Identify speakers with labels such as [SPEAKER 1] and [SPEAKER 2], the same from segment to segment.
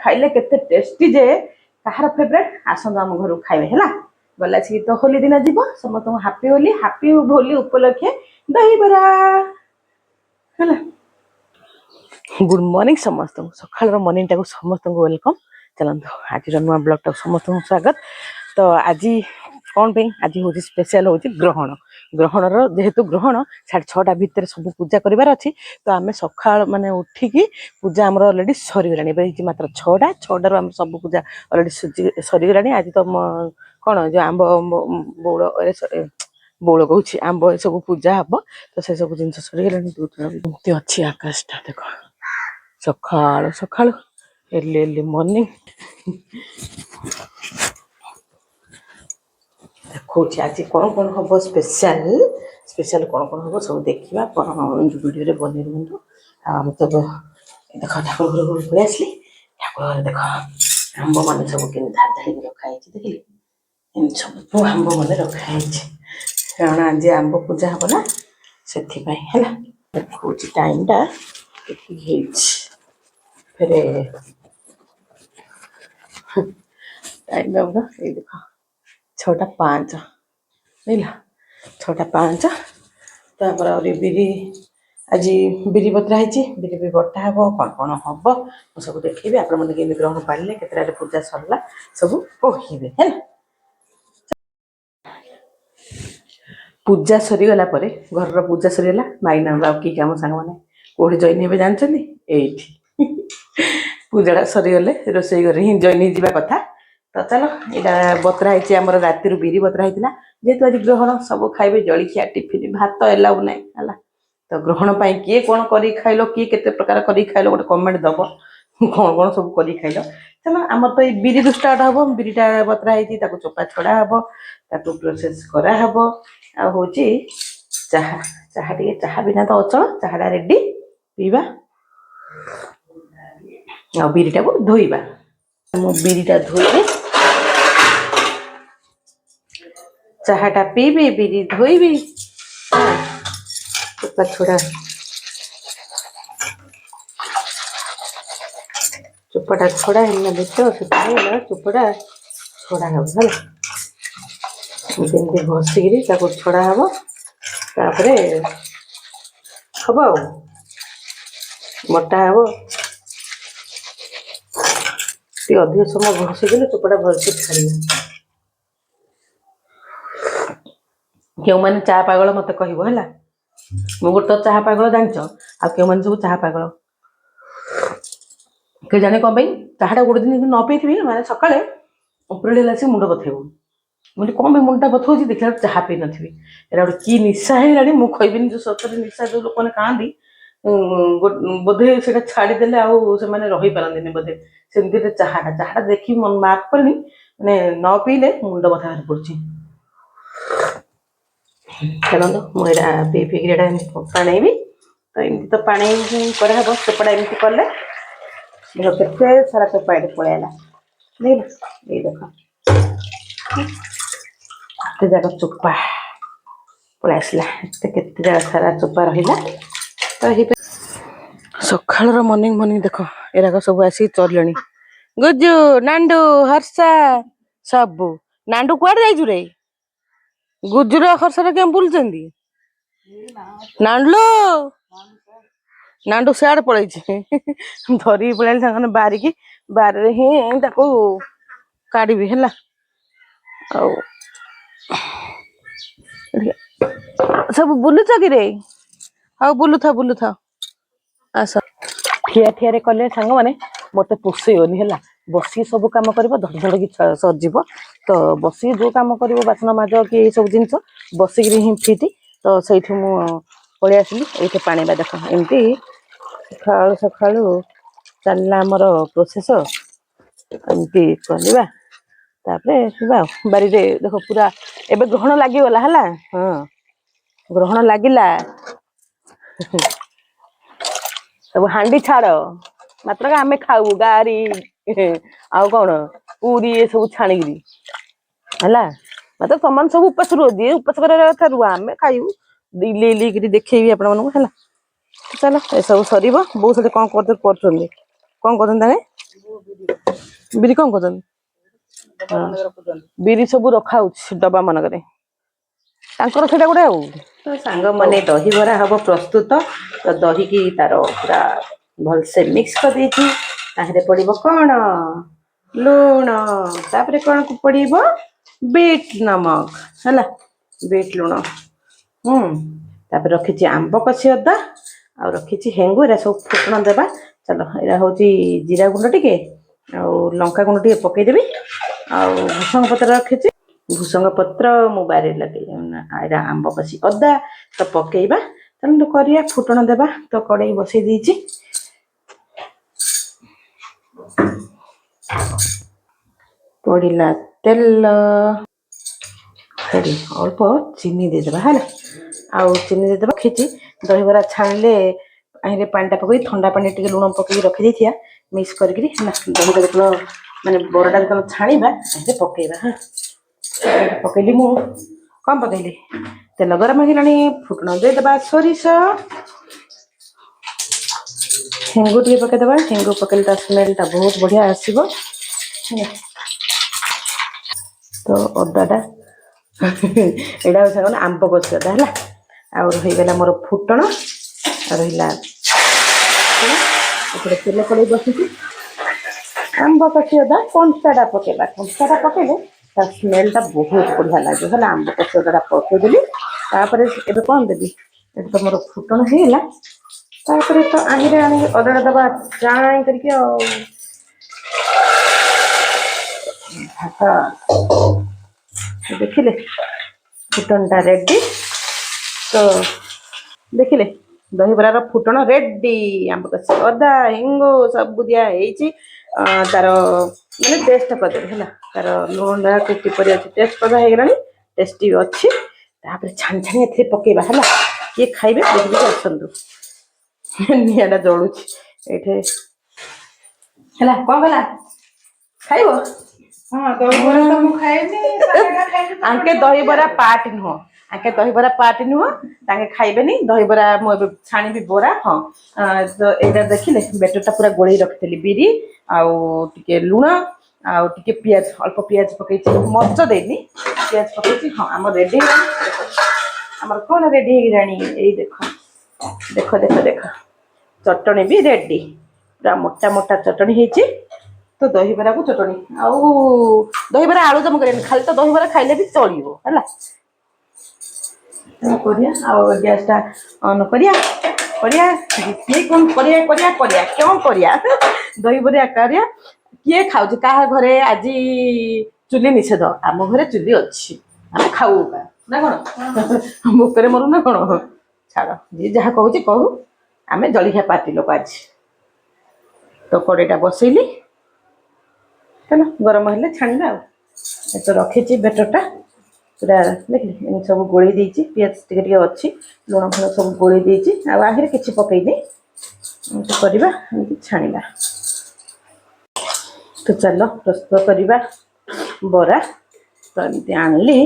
[SPEAKER 1] खाइले केते टेस्टी जे कहार फेवरेट आसंद आम घर खाइबे हैला गला छि तो होली दिन जीव समस्त हैप्पी होली उपलक्षे दही बरा हैला। गुड मॉर्निंग समस्त सकाळ मॉर्निंग टाको समस्त वेलकम चलते आज नुआ ब्लॉग टाक समस्त स्वागत। तो आज कौन पे आज हूँ स्पेशल हूँ ग्रहण ग्रहणर जेहेतु ग्रहण 6:30 भितर सब पूजा करार अच्छी तो आम सका माने उठिकी पूजा आमर अलरेडी सरीगला मात्र 6टा आम सब पूजा अलरेडी सरीगला। आज तो कौन जो आंब बौल बौल कहूँ आंब ए सब पूजा हम तो से सब जिन सरीगला अच्छी आकाशटा देख सकाल सकाल एर्ली मॉर्निंग देखो आज कौन कौन हम स्पेशल स्पेशल कौन कौन हम सब देखा वीडियो बन आम तो देख ठाकुर घर को पलि आसली ठाकुर घर देख आंब मान सब कि धाड़ी रखाई देखिए सब आंब मान रखाई कारण आज आंब पूजा हम ना से देखो टाइमटा फिर टाइम ये देख 6:05 बुझला 6:05 तापर बिरी आज बिरी बतरा बिरी भी बटा हम कौन कौन हम सब देखी आप ग्रहण पाड़े के पूजा सरला सब कहे है पूजा सरीगला घर पूजा सरीगला माइना कि आम सांग मैंने कौटे जॉइन हे जानते ये पूजा सरीगले रोसई घर ही जॉइन हो कथा। तो चलो यहाँ बतरा आम राति बिरी बतरा जेहेतु आज ग्रहण सब खाइबे जलखिया टिफिन भात एलाउ ना है तो ग्रहण किए कौन कर खाइल किए के प्रकार कर खाइल गोटे कमेंट दब कौन कौन सब कर खाइल चलो आम तो ये बिरी स्टार्ट हम बिरीटा बतरा चोपा छड़ा हम प्रोसेस कराहब हूँ चाहा चाहा टे चाहा बिना तो अचल चाहाटा रेडी पीवा आ बिरीटा को धोइबा मु बिरीटा धोइबे चाहाटा पीबी बिरी धोइबी चोपा छोड़ा चोपाटा छोड़ा है देख चोपाटा छोड़ा हम है जमी घषिकी छड़ा हम तापर हम बटा हम अधिक समय घषिदेले चोपाटा भलसे छाड़ क्यों मैंने चाह पागल मत कह गोटे चाह पागल जानच आ क्यों मैंने सब चाह पागल के जाने कौन चाहटा गोटे दिन न पी मैंने सका उपरला से मुंड बथेब मुझे कौन मुंडा बथाऊँ देखा चाह पी नी एरा गोटे कि निशा है मुझे कहबी जो सतरे निशा जो लोक मैंने कहती बोधे से छाड़देले से रही पारती बोधे सेमती चाहटा चाहटा देखी मार्क करनी मैंने न पीले मुंड बथा बाहर पड़ी चलते मुझे पी पीक पाणेबी तो एमती तो पानी कराब चोपाटा एमती कले के सारा चोपा ये पलैला नहीं ये देख एत जाक चोपा पलि आसला के जगह सारा चोपा रहा तो सकाल मॉर्निंग मॉर्निंग देख एराक सब आसी चलनी गुजु नांडू हर्षा सबू नांडू कुआड़े जाइजु रे गुजुर हर्षा क्या बुलूं नांडलो नांडू सियाड़ पड़े धरिकी पलि सामने बारिकी बारे ही काढ़ी है सब बुलुच कि रे हाँ बुलू था आस ठिया ठिया कले सांग मैंने मत पोषेनि है बस सब कम कर धड़ धड़ की सजीव तो बस जो कम कर बासन माज कि सब जिन बसिक हिं फिट तो से पलि आसली ये पानी देख एमती सका सका चलना आमर प्रोसेस एमती करवा बारी देख पूरा एबे ग्रहण लगिगला है हाँ ग्रहण लगिला सब हांडी छाड़ मात्र आम खाऊ गारी आउ कौन पूरी ये सब छाणिकी है मतलब समान सब उपास रुह जी उपास कथा रुह आम खाइबू इलेक देखी आप चलो ये सब सर बो से कौन कर कौन कर ବିରି କଣ କରୁଛନ୍ତି? ବିରି ସବୁ ରଖା ହଉଛି ଡବା ମାନଙ୍କରେ ତାଙ୍କର ସେଇଟା ଗୋଟେ ଆଉ। ତ ସାଙ୍ଗମାନେ ଦହିବରା ହବ ପ୍ରସ୍ତୁତ। ତ ଦହିକି ତାର ପୁରା ଭଲସେ ମିକ୍ସ କରିଦେଇଛି। ତାହେରେ ପଡିବ କଣ ଲୁଣ, ତାପରେ କଣ ପଡିବ ବିଟ୍ ନମକ ହେଲା, ବିଟ୍ ଲୁଣ। ତାପରେ ରଖିଛି ଆମ୍ବ କଷି ଅଦା ଆଉ ରଖିଛି ହେଙ୍ଗୁ। ଏରା ସବୁ ଫୁଟଣ ଦେବା। ଚାଲ ଏଇଟା ହଉଛି ଜିରା ଗୁଣ୍ଡ ଟିକେ ଆଉ ଲଙ୍କା ଗୁଣ୍ଡ ଟିକେ ପକେଇଦେବି। ଆଉ ଭୃସଙ୍ଗ ପତ୍ର ରଖିଛି, ଭୃସଙ୍ଗ ପତ୍ର ମୁଁ ବାରିରେ ଲଗେଇ ଏଇଟା ଆମ୍ବ କଷି ଅଦା ତ ପକେଇବା। ତାହେଲେ କରିବା ଫୁଟଣ ଦେବା। ତ କଡେଇ ବସେଇ ଦେଇଛି। ପଡିଲା ତେଲ, ଅଳ୍ପ ଚିନି ଦେଇଦବା ହେଲା। ଆଉ ଚିନି ଦେଇଦବା। ରଖିଛି ଦହିବରା ଛାଣିଲେ ଆହିଁରେ ପାଣି ଟା ପକେଇ ଥଣ୍ଡା ପାଣି ଟିକେ ଲୁଣ ପକେଇକି ରଖିଦେଇଥିବା ମିକ୍ସ କରିକିରି ହେଲା। ଦହିଟା ଯେତେବେଳେ ମାନେ ବରାଟା ଯେତେବେଳେ ଛାଣିବା ସେଥିରେ ପକେଇବା ହଁ। ପକେଇଲି ମୁଁ କଣ ପକେଇଲି, ତେଲ ଗରମ ହେଇଗଲାଣି, ଫୁଟଣ ଦେଇଦବା ସୋରିଷ, ହେଙ୍ଗୁ ଟିକେ ପକେଇଦବା। ହେଙ୍ଗୁ ପକେଇଲେ ତା ସ୍ମେଲ ଟା ବହୁତ ବଢିଆ ଆସିବ। ତ ଅଦାଟା ଏଇଟା ହଉଛି କଣ ଆମ୍ବ କଷି ଅଦା ହେଲା। ଆଉ ହେଇଗଲା ମୋର ଫୁଟଣ, ଆଉ ରହିଲା ଏପଟେ ତେଲ କଡେଇ ବସିଛି। ଆମ୍ବ କଷି ଅଦା କଞ୍ଚାଟା ପକେଇବା, କଞ୍ଚାଟା ପକେଇଲେ ତା ସ୍ମେଲ ଟା ବହୁତ ବଢିଆ ଲାଗେ ହେଲା। ଆମ୍ବ କଷି ଅଦା ଟା ପକେଇଦେଲି। ତାପରେ ଏବେ କଣ ଦେବି, ଏଠି ତ ମୋର ଫୁଟଣ ହେଇଗଲା। ତାପରେ ତ ଆଣିକି ଅଦାଟା ଦବା ଜାଇଁ କରିକି ଆଉ। ଦେଖିଲେ ଫୁଟଣଟା ରେଡି। ତ ଦେଖିଲେ ଦହିବରାର ଫୁଟଣ ରେଡି। ଆମ୍ବ କଷି ଅଦା ହେଙ୍ଗୁ ସବୁ ଦିଆ ହେଇଛି। ତାର ମାନେ ଟେଷ୍ଟ କରିଦେବେ ହେଲା। ତାର ଲୁଣଟା କିପରି ଅଛି ଟେଷ୍ଟ କରିବା ହେଇଗଲାଣି। ଟେଷ୍ଟି ଅଛି। ତାପରେ ଛାଣି ଛାଣି ଏଥିରେ ପକେଇବା ହେଲା। କିଏ ଖାଇବେ ଦେଖିକି ଆସନ୍ତୁ। ନିଆଁଟା ଜଳୁଛି ଏଇଠି ହେଲା। କଣ କଲା ଖାଇବ? ଦହିବରା ତ ମୁଁ ଖାଇନି। ଆଙ୍କେ ଦହିବରା ପାର୍ଟ ନୁହଁ, ଆଙ୍କେ ଦହିବରା ପାର୍ଟ ନୁହଁ। ତାଙ୍କେ ଖାଇବେନି ଦହିବରା। ମୁଁ ଏବେ ଛାଣିବି ବରା। ହଁ ଏଇଟା ଦେଖିଲେ ବେଟର ଟା ପୁରା ଗୋଳେଇ ରଖିଥିଲି। ବିରି ଆଉ ଟିକେ ଲୁଣ ଆଉ ଟିକେ ପିଆଜ, ଅଳ୍ପ ପିଆଜ ପକେଇଛି, ମରିଚ ଦେଇନି, ପିଆଜ ପକେଇଛି। ହଁ ଆମର ରେଡି ହେଇଗଲାଣି। ଆମର କଣ ରେଡି ହେଇଗଲାଣି ଏଇ ଦେଖ ଦେଖ ଦେଖ ଦେଖ। ଚଟଣି ବି ରେଡି। ପୁରା ମୋଟା ମୋଟା ଚଟଣି ହେଇଛି। ତ ଦହିବରାକୁ ଚଟଣି ଆଉ ଦହିବରା ଆଳୁଦମ କରିବାନି, ଖାଲି ତ ଦହିବରା ଖାଇଲେ ବି ଚଳିବ ହେଲା। କରିବା ଆଉ ଗ୍ୟାସ ଟା ଅନ୍ କରିବା। କରିବା କଣ କରିବା ଦହିବରା କରିବା। କିଏ ଖାଉଛି କାହା ଘରେ ଆଜି ଚୁଲି ନିଷେଧ, ଆମ ଘରେ ଚୁଲି ଅଛି। ଆମେ ଖାଉ ନା କଣ ଭୋକରେ ମରୁ ନା କଣ। ଛାଡ ଯିଏ ଯାହା କହୁଛି କହୁ। ଆମେ ଜଳଖିଆ ପାର୍ଟି ଲୋକ ଆଜି। ତ କଡେଇଟା ବସେଇଲି, ହେଲା ଗରମ ହେଲେ ଛାଣିବା ଆଉ। ଏ ତ ରଖିଛି ବେଟର ଟା ପୁରା ଦେଖିଲି ଏମିତି ସବୁ ଗୋଳେଇ ଦେଇଛି। ପିଆଜ ଟିକେ ଟିକେ ଅଛି, ଲୁଣ ଫୁଣ ସବୁ ଗୋଳେଇ ଦେଇଛି। ଆଉ ଆଗରେ କିଛି ପକେଇନି। ଏମିତି କରିବା, ଏମିତି ଛାଣିବା। ତ ଚାଲ ପ୍ରସ୍ତୁତ କରିବା ବରା। ତ ଏମିତି ଆଣିଲି,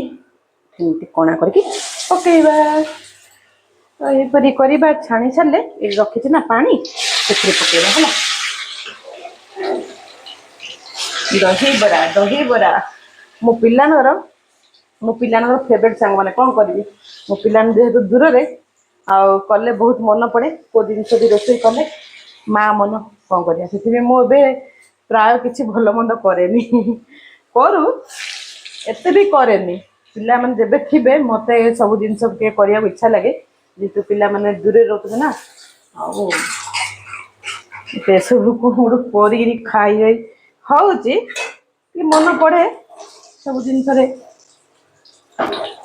[SPEAKER 1] ଏମିତି କଣା କରିକି ପକେଇବା। ତ ଏହିପରି କରିବା। ଛାଣି ସାରିଲେ ଏଠି ରଖିଛି ନା ପାଣି, ସେଥିରେ ପକେଇବା ହେଲା। ଦହିବରା ଦହିବରା ମୋ ପିଲାଙ୍କର ଫେବରେଟ ସାଙ୍ଗ। ମାନେ କଣ କରିବି, ମୋ ପିଲାମାନେ ଯେହେତୁ ଦୂରରେ ଆଉ କଲେ ବହୁତ ମନେ ପଡେ। କୋଉ ଜିନିଷ ବି ରୋଷେଇ କଲେ ମା ମନ କଣ କରିବା। ସେଥିପାଇଁ ମୁଁ ଏବେ ପ୍ରାୟ କିଛି ଭଲ ମନ୍ଦ କରେନି। କରୁ ଏତେ ବି କରେନି। ପିଲାମାନେ ଯେବେ ଥିବେ ମତେ ସବୁ ଜିନିଷ ଟିକେ କରିବାକୁ ଇଚ୍ଛା ଲାଗେ। ଯେହେତୁ ପିଲାମାନେ ଦୂରରେ ରହୁଛନ୍ତି ନା, ଆଉ ଏସବୁକୁ କରିକିରି ଖାଇ ହଉଛି କି ମନେ ପଡେ ସବୁ ଜିନିଷରେ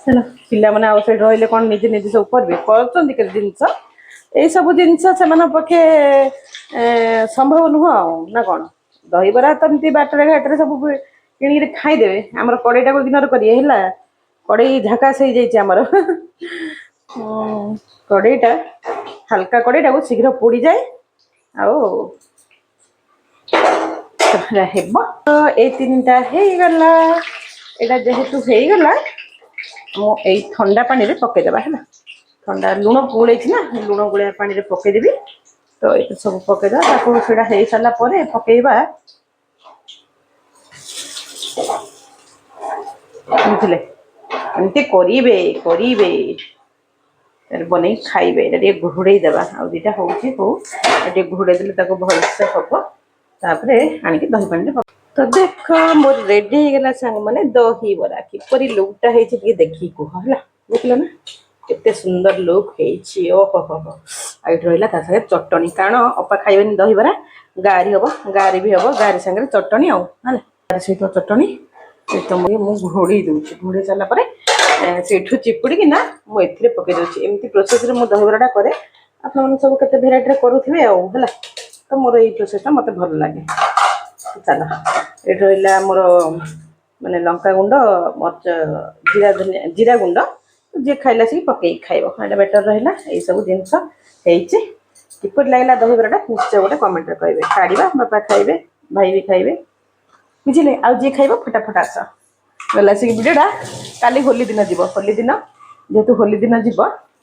[SPEAKER 1] ହେଲା। ପିଲାମାନେ ଆଉ ସେଇଠି ରହିଲେ କଣ ନିଜେ ନିଜେ ସବୁ କରିବେ, କରୁଛନ୍ତି କେତେ ଜିନିଷ। ଏଇ ସବୁ ଜିନିଷ ସେମାନଙ୍କ ପକ୍ଷେ ସମ୍ଭବ ନୁହଁ ଆଉ ନା କଣ। ଦହିବରା ତ ଏମିତି ବାଟରେ ଘାଟରେ ସବୁ କିଣିକିରି ଖାଇଦେବେ। ଆମର କଡେଇଟାକୁ ଦିନରେ କରିବେ ହେଲା। କଡେଇ ଝାକାସ ହେଇଯାଇଛି ଆମର। କଡେଇଟା ହାଲକା କଡେଇଟାକୁ ଶୀଘ୍ର ପୋଡିଯାଏ। ଆଉ ହେବ ତ ଏଇ ତିନିଟା ହେଇଗଲା। ଏଇଟା ଯେହେତୁ ହେଇଗଲା, ମୁଁ ଏଇ ଥଣ୍ଡା ପାଣିରେ ପକେଇଦବା ହେଲା। ଥଣ୍ଡା ଲୁଣ ଗୋଳେଇଛି ନା, ଲୁଣ ଗୋଳେଇବା ପାଣିରେ ପକେଇଦେବି। ତ ଏଇଟା ସବୁ ପକେଇଦବା। ତାକୁ ସେଇଟା ହେଇ ସାରିଲା ପରେ ପକେଇବା। ବୁଝିଲେ ଏମିତି କରିବେ କରିବେ ବନେଇ ଖାଇବେ। ଏଇଟା ଟିକେ ଘୋଡ଼େଇ ଦେବା ଆଉ ଦୁଇଟା ହେଉଛି ହଉ ଟିକେ ଘୋଡ଼େଇ ଦେଲେ ତାକୁ ଭଲସେ ହବ ତାପରେ ଆଣିକି ଦହି ପାଣିରେ ପକା। ତ ଦେଖ ମୋର ରେଡି ହେଇଗଲା ସାଙ୍ଗମାନେ ଦହିବରା କିପରି ଲୁକ୍ଟା ହେଇଛି ଟିକେ ଦେଖିକି କୁହ ହେଲା। ଦେଖିଲ ନା କେତେ ସୁନ୍ଦର ଲୁକ୍ ହେଇଛି ଓହୋ ହୋ ହୋ। ଆଉ ଏଇଠି ରହିଲା ତା ସାଙ୍ଗରେ ଚଟଣି କାରଣ ଅପା ଖାଇବେନି ଦହିବରା ଗାରି ହବ ଗାରି ବି ହବ ଗାରି ସାଙ୍ଗରେ ଚଟଣି ଆଉ ହେଲା ଗାରି ସହିତ ଚଟଣି ମୁଁ ଘୋଡ଼େଇ ଦଉଛି ଘୋଡ଼େଇ ସାରିଲା ପରେ ସେଇଠୁ ଚିପୁଡ଼ିକିନା ମୁଁ ଏଥିରେ ପକେଇ ଦଉଛି ଏମିତି ପ୍ରୋସେସରେ ମୁଁ ଦହିବରାଟା କରେ। ଆପଣମାନେ ସବୁ କେତେ ଭେରାଇଟିରେ କରୁଥିବେ ଆଉ ହେଲା ତ ମୋର ଏଇ ପ୍ରୋସେସଟା ମୋତେ ଭଲ ଲାଗେ। ଚାଲ ଏଇଠି ରହିଲା ଆମର ମାନେ ଲଙ୍କାଗୁଣ୍ଡ ମରିଚ ଜିରା ଗୁଣ୍ଡ ଯିଏ ଖାଇଲା ଆସିକି ପକେଇକି ଖାଇବ ଏଇଟା ବେଟର ରହିଲା। ଏଇସବୁ ଜିନିଷ ହେଇଛି କିପରି ଲାଗିଲା ଦହିବରାଟା ନିଶ୍ଚୟ ଗୋଟେ କମେଣ୍ଟରେ କହିବେ। କାଢ଼ିବା ବାପା ଖାଇବେ ଭାଇ ବି ଖାଇବେ ବୁଝିଲେ। ଆଉ ଯିଏ ଖାଇବ ଫଟାଫଟ ଆସ ଗଲା ଆସିକି ଭିଡ଼ିଓଟା କାଲି ହୋଲି ଦିନ ଯିବ। ହୋଲି ଦିନ ଯେହେତୁ ହୋଲି ଦିନ ଯିବ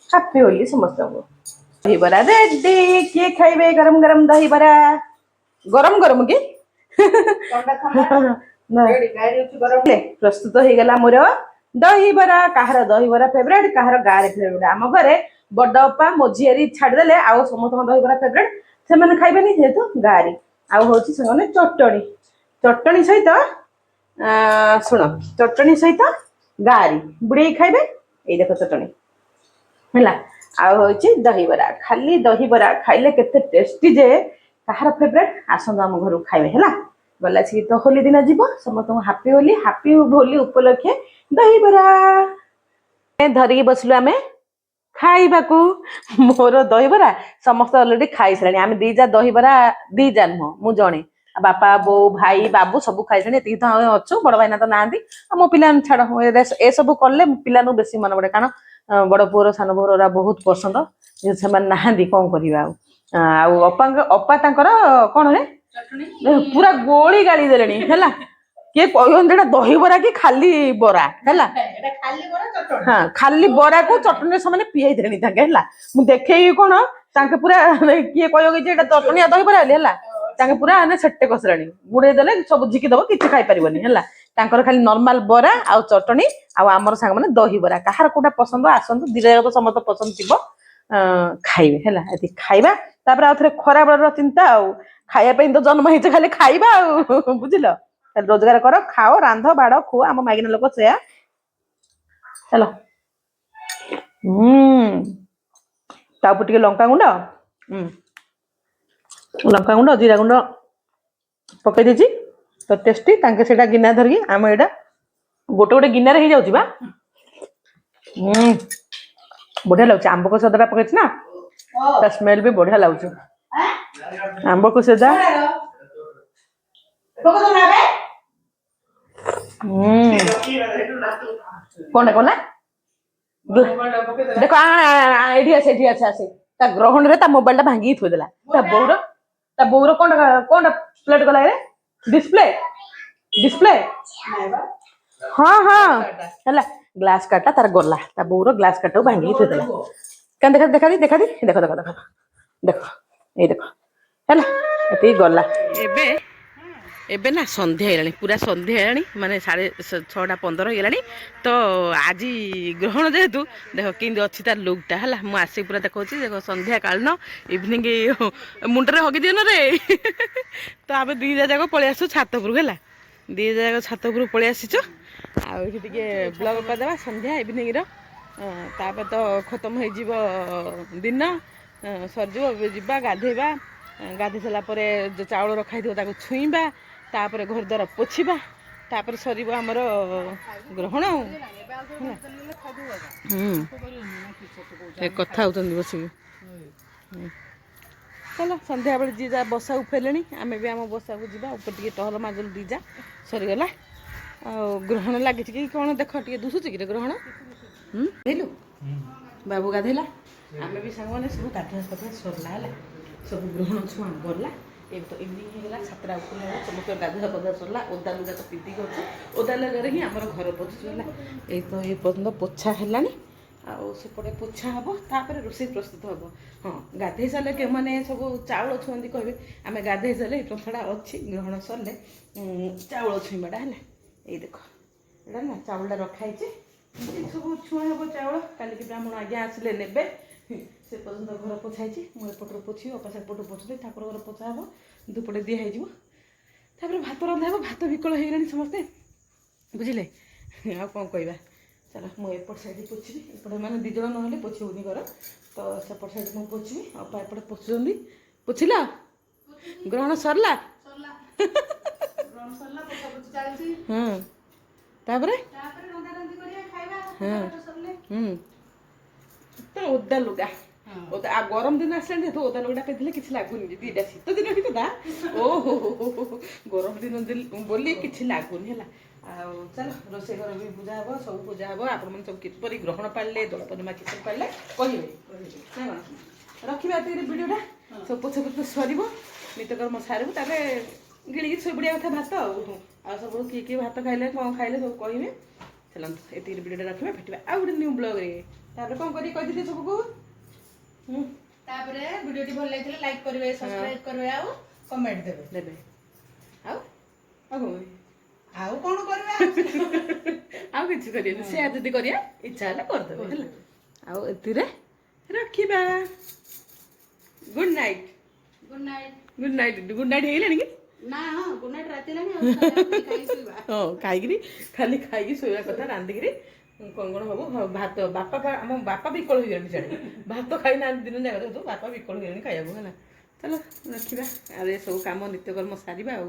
[SPEAKER 1] ହାପି ହୋଲି ସମସ୍ତଙ୍କୁ। ଦହିବରା ରେଡି କିଏ ଖାଇବେ ଗରମ ଗରମ ଦହିବରା ଗରମ ଗରମ କି ପ୍ରସ୍ତୁତ ହେଇଗଲା ମୋର ଦହିବରା। କାହାର ଦହିବରା ଫେବରେଟ କାହାର ଗାଁରେ ଫେବରେଟ। ଆମ ଘରେ ବଡ ଅପା ମୋ ଝିଆରୀ ଛାଡିଦେଲେ ଆଉ ସମସ୍ତଙ୍କ ଦହିବରା ଫେବରେଟ ସେମାନେ ଖାଇବେନି ଯେହେତୁ ଗାଁରେ। ଆଉ ହଉଛି ସେମାନେ ଚଟଣି ଚଟଣି ସହିତ ଶୁଣ ଚଟଣି ସହିତ ଗାରି ବୁଡେଇକି ଖାଇବେ। ଏଇ ଦେଖ ଚଟଣି ହେଲା ଆଉ ହଉଛି ଦହିବରା ଖାଲି ଦହିବରା ଖାଇଲେ କେତେ ଟେଷ୍ଟି ଯେ କାହାର ଫେବରେଟ ଆସନ୍ତୁ ଆମ ଘରକୁ ଖାଇବେ ହେଲା। ଗଲା ଆସିକି ତ ହୋଲି ଦିନ ଯିବ ସମସ୍ତଙ୍କୁ ହାପି ହୋଲି ଉପଲକ୍ଷେ ଦହିବରା ଧରିକି ବସିଲୁ ଆମେ ଖାଇବାକୁ। ମୋର ଦହିବରା ସମସ୍ତେ ଅଲରେଡି ଖାଇସାରିଲେଣି। ଆମେ ଦି ଯା ଦହିବରା ଦି ଯା ନୁହଁ ମୁଁ ଜଣେ ଆଉ ବାପା ବୋଉ ଭାଇ ବାବୁ ସବୁ ଖାଇସାରିଲେଣି। ଏତିକି ତ ଅଛୁ ବଡ ଭାଇନା ତ ନାହାନ୍ତି ଆଉ ମୋ ପିଲା ଛାଡ ଏସବୁ କଲେ ପିଲାଙ୍କୁ ବେଶୀ ମନେ ପଡେ କାରଣ ବଡ ପୁଅର ସାନ ପୁଅର ବହୁତ ପସନ୍ଦ ସେମାନେ ନାହାନ୍ତି କଣ କରିବା ଆଉ। ଆଉ ଅପା ତାଙ୍କର କଣ ହେ ପୁରା ଗୋଳି ଗାଳି ଦେଲେଣି ହେଲା। କିଏ କହିବନି ଏଟା ଦହିବରା କି ଖାଲି ବରା ହେଲା। ହଁ ଖାଲି ବରାକୁ ଚଟଣିରେ ସେମାନେ ପିଆଇ ଦେଲେଣି ତାଙ୍କେ ହେଲା। ମୁଁ ଦେଖେଇକି କଣ ତାଙ୍କେ ପୁରା କିଏ କହିବ କି ଯେ ଏଟା ଚଟଣି ଦହିବରା ବୋଲି ହେଲା। ତାଙ୍କେ ପୁରା ସେଟେ କସିଲାଣି ବୁଡେଇ ଦେଲେ ସବୁ ଝିକି ଦବ କିଛି ଖାଇପାରିବନି ହେଲା। ତାଙ୍କର ଖାଲି ନର୍ମାଲ ବରା ଆଉ ଚଟଣି ଆଉ ଆମର ସାଙ୍ଗମାନେ ଦହିବରା କାହାର କୋଉଟା ପସନ୍ଦ ଆସନ୍ତୁ ଦିଟା ଯାକ ତ ସମସ୍ତେ ପସନ୍ଦ ଥିବ ଖାଇବେ ହେଲା। ଏତିକି ଖାଇବା ତାପରେ ଆଉ ଥରେ ଖରା ବେଳର ଚିନ୍ତା ଆଉ ଖାଇବା ପାଇଁ ତ ଜନ୍ମ ହେଇଛ ଖାଲି ଖାଇବା ଆଉ ବୁଝିଲ। ରୋଜଗାର କର ଖାଅ ରାନ୍ଧ ବାଢ ଖୁଅ ଆମ ମାଇକିନା ଲୋକ ସେୟା ଚାଲ। ତାପରେ ଟିକେ ଲଙ୍କାଗୁଣ୍ଡ ଜିରା ଗୁଣ୍ଡ ପକେଇ ଦେଇଛି ତ ଟେଷ୍ଟି ତାଙ୍କେ ସେଇଟା ଗିନା ଧରିକି ଆମ ଏଇଟା ଗୋଟେ ଗୋଟେ ଗିନାରେ ହେଇଯାଉଛି ବା। ବଢିଆ ଲାଗୁଛି ଆମ୍ବ କଷି ଅଦାଟା ପକେଇଛି ନା ତା ସ୍ମେଲ ବି ବଢିଆ ଲାଗୁଛି। ଆମ୍ବ କଷି ଅଦା କଣଟା କଲା ଦେଖ ଏଇଠି ଆସେ ତା ଗ୍ରହଣରେ ତା ମୋବାଇଲ ଟା ଭାଙ୍ଗିକି ଥୋଇଦେଲା। ତା ବୋଉର କଣଟା ପ୍ଲେଟ ଗଲା ଡିସପ୍ଲେ ହଁ ହଁ ହେଲା ଗ୍ଲାସ କାର୍ଡଟା ତାର ଗଲା ତା ବୋଉର ଗ୍ଲାସ କାର୍ଡଟାକୁ ଭାଙ୍ଗିକି ଥୋଇଦେଲା। କାହିଁ ଦେଖ ଏଇ ଦେଖ ହେଲା ଏତିକି ଗଲା। ଏବେ ନା ସନ୍ଧ୍ୟା ହେଇଗଲାଣି ପୁରା ସନ୍ଧ୍ୟା ହେଇଗଲାଣି ମାନେ 6:15 ହେଇଗଲାଣି। ତ ଆଜି ଗ୍ରହଣ ଯେହେତୁ ଦେଖ କେମିତି ଅଛି ତାର ଲୁକଟା ହେଲା। ମୁଁ ଆସିକି ପୁରା ଦେଖଉଛି ଦେଖ ସନ୍ଧ୍ୟା କାଳୀନ ଇଭିନିଂ ମୁଣ୍ଡରେ ହଗି ଦିଅନରେ ତ ଆମେ ଦି ଯାକ ପଳେଇ ଆସୁ ଛାତ ଉପରକୁ ହେଲା। ଦି ଯାକ ଛାତ ଉପରକୁ ପଳେଇ ଆସିଛୁ ଆଉ ଏଇଠି ଟିକେ ବ୍ଲଗ କରିଦେବା ସନ୍ଧ୍ୟା ଇଭିନିଂର ତାପରେ ତ ଖତମ ହେଇଯିବ ଦିନ ସରିଯିବ ଯିବା ଗାଧେଇବା ଗାଧେଇ ସାରିଲା ପରେ ଯେଉଁ ଚାଉଳ ରଖା ହେଇଥିବ ତାକୁ ଛୁଇଁବା ତାପରେ ଘର ଦ୍ୱାର ପୋଛିବା ତାପରେ ସରିବ ଆମର ଗ୍ରହଣ ଆଉ କଥା ହଉଛନ୍ତି ବସିକି। ଚାଲ ସନ୍ଧ୍ୟାବେଳେ ଯିଏ ଯା ବସା ଉଠେଇଲେଣି ଆମେ ବି ଆମ ବସାକୁ ଯିବା ଉପରେ ଟିକେ ଟହଲ ମାଦଲ ଦି ଯା ସରିଗଲା। ଆଉ ଗ୍ରହଣ ଲାଗିଛି କି କଣ ଦେଖ ଟିକେ ଦୁଶୁଛି କି ଗ୍ରହଣ ହେଇଲୁ ବାବୁ ଗାଧେଇଲା ଆମେ ବି ସାଙ୍ଗମାନେ ସବୁ ଗାଧୁଆ ପାଧୁଆ ସରିଲା ହେଲା। ସବୁ ଗ୍ରହଣ ଛୁଆଁ ଗଲା ଏବେ ତ ଇଭିନିଂ ହେଇଗଲା 7ଟା ଉପରେ ହେଲା ସମସ୍ତେ ଗାଧୁଆ ପାଧୁଆ ସରିଲା। ଓଦା ଲୁଗା ତ ପିନ୍ଧିକି ଅଛୁ ଓଦା ଲୁଗାରେ ହିଁ ଆମର ଘର ପୋଛୁଛୁ ହେଲା। ଏଇ ତ ଏ ପର୍ଯ୍ୟନ୍ତ ପୋଛା ହେଲାଣି ଆଉ ସେପଟେ ପୋଛା ହବ ତାପରେ ରୋଷେଇ ପ୍ରସ୍ତୁତ ହବ। ହଁ ଗାଧେଇ ସାରିଲେ କେଉଁମାନେ ସବୁ ଚାଉଳ ଛୁଅନ୍ତି କହିବେ ଆମେ ଗାଧେଇ ସାରିଲେ ଏ ପ୍ରଥାଟା ଅଛି ଗ୍ରହଣ ସରିଲେ ଚାଉଳ ଛୁଇଁବାଟା ହେଲା। ଏଇ ଦେଖ ଏଇଟା ନା ଚାଉଳଟା ରଖା ହେଇଛି ସବୁ ଛୁଆ ହେବ ଚାଉଳ କାଲିକି ବ୍ରାହ୍ମଣ ଆଜ୍ଞା ଆସିଲେ ନେବେ ସେ ପର୍ଯ୍ୟନ୍ତ ଘର ପୋଛା ହେଇଛି ମୁଁ ଏପଟରୁ ପୋଛିବି ଅପା ସେପଟରୁ ପୋଛିବି ଠାକୁର ଘର ପୋଛା ହେବ ଧୂପଟେ ଦିଆ ହେଇଯିବ ତାପରେ ଭାତ ରନ୍ଧା ହେବ ଭାତ ବିକଳ ହେଇଗଲାଣି ସମସ୍ତେ ବୁଝିଲେ ଆଉ କ'ଣ କହିବା ଚାଲ ମୁଁ ଏପଟ ସାଇଡ଼୍ ପୋଛିବି ଏପଟେ ମାନେ 2 ଜଣ ନହେଲେ ପୋଛି ହେଉନି ଘର ତ ସେପଟ ସାଇଡ଼୍ ମୁଁ ପୋଛିବି ଅପା ଏପଟେ ପୋଛୁଛନ୍ତି ପୋଛିଲ ଗ୍ରହଣ ସରିଲା ହଁ ତାପରେ ତ ଓଦା ଲୁଗା ଓଦା ଆଉ ଗରମ ଦିନ ଆସିଲାଣି ଯେହେତୁ ଓଦା ଲୁଗାଟା ପିନ୍ଧିଲେ କିଛି ଲାଗୁନି ଦିଟା ଶୀତ ଦିନ ଭିତରଟା ଓହୋ ଗରମ ଦିନ ବୋଲି କିଛି ଲାଗୁନି ହେଲା ଆଉ ଚାଲ ରୋଷେଇ ଘର ବି ପୂଜା ହେବ ସବୁ ପୂଜା ହେବ ଆପଣମାନେ ସବୁ କିପରି ଗ୍ରହଣ ପାଳିଲେ ଦୋଳ ପୂର୍ଣ୍ଣିମା କିପରି ପାଳିଲେ କହିବେ ନା କ'ଣ ରଖିବା ଏତିକି ଭିଡ଼ିଓଟା ସବୁ ପୋଛା ପୋଛ ସରିବ ନିତ୍ୟକର୍ମ ସାରିବୁ ତାପରେ ଗିଳିକି ଶୋଇପଡ଼ିବା କଥା ଭାତ ଆଉ ସବୁ କିଏ ଭାତ ଖାଇଲେ କ'ଣ ଖାଇଲେ ସବୁ କହିବେ ଚାଲନ୍ତୁ ଏତିକି ଭିଡ଼ିଓଟା ରଖିବା ଭେଟିବା ଆଉ ଗୋଟେ ନ୍ୟୁ ବ୍ଲଗ୍ରେ ତାପରେ କ'ଣ କରିକି କହିଥିଲି ସବୁକୁ
[SPEAKER 2] ତାପରେ ଭିଡ଼ିଓଟି ଭଲ ଲାଗିଥିଲେ ଲାଇକ୍ କରିବେ ସବସ୍କ୍ରାଇବ୍ କରିବେ ଆଉ କମେଣ୍ଟ ଦେବେ
[SPEAKER 1] ଆଉ ଆଉ
[SPEAKER 2] କ'ଣ କରିବା
[SPEAKER 1] ଆଉ କିଛି କରିବେନି ସେୟା ଯଦି କରିବା ଇଚ୍ଛା ହେଲେ କରିଦେବେ ହେଲା ଆଉ ଏଥିରେ ରଖିବା ଗୁଡ୍ ନାଇଟ୍
[SPEAKER 2] ଗୁଡ୍ ନାଇଟ୍
[SPEAKER 1] ହେଇଗଲାଣି କି
[SPEAKER 2] ନା ହଁ ଗୁଡ୍ ନାଇଟ୍ ରାତି ହେଲାଣି
[SPEAKER 1] ହଁ ଖାଇକିରି ଖାଲି ଖାଇକି ଶୋଇବା କଥା ରାନ୍ଧିକିରି କ'ଣ ହବ ଭାତ ବାପା ଆମ ବାପା ବିକଳ ହେଇଗଲେଣି ସିଆଡ଼େ ଭାତ ଖାଇନାହାନ୍ତି ଦିନ ଯାକ ଯେହେତୁ ବାପା ବିକଳ ହେଇଗଲେଣି ଖାଇବାକୁ ହେଲା ଚାଲ ରଖିବା ଆଉ ଏସବୁ କାମ ନିତ୍ୟକର୍ମ ସାରିବା ଆଉ